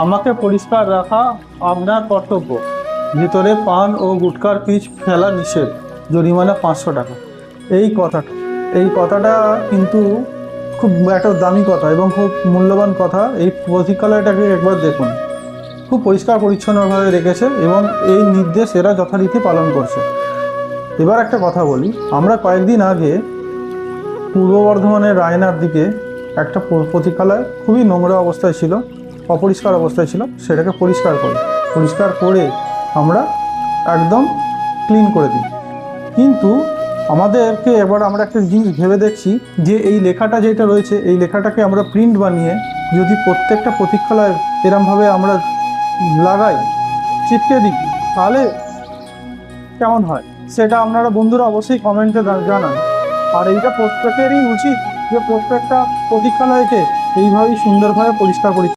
আমাকে পরিষ্কার রাখা আপনার কর্তব্য। ভিতরে পান ও গুটখার পিচ ফেলা নিষেধ, জরিমানা 500 টাকা। এই কথাটা এই কথাটা কিন্তু খুব একটা দামি কথা এবং খুব মূল্যবান কথা। এই পতিকালয়টাকে একবার দেখুন, খুব পরিষ্কার পরিচ্ছন্নভাবে রেখেছে এবং এই নির্দেশ এরা যথারীতি পালন করছে। এবার একটা কথা বলি, আমরা কয়েকদিন আগে পূর্ব বর্ধমানের রায়নার দিকে একটা পতিকালয় খুবই নোংরা অবস্থায় ছিল, অপরিষ্কার অবস্থায় ছিল, সেটাকে পরিষ্কার করে আমরা একদম ক্লিন করে দিই। কিন্তু আমাদেরকে এবার আমরা একটা জিনিস ভেবে দেখছি যে এই লেখাটা যেটা রয়েছে, এই লেখাটাকে আমরা প্রিন্ট বানিয়ে যদি প্রত্যেকটা প্রতীক্ষালয় এরমভাবে আমরা লাগাই, চিপকে দিই, তাহলে কেমন হয় সেটা আপনারা বন্ধুরা অবশ্যই কমেন্টে জানান। আর এইটা প্রত্যেকেরই উচিত যে প্রত্যেকটা প্রতীক্ষালয়কে এইভাবেই সুন্দরভাবে পরিষ্কার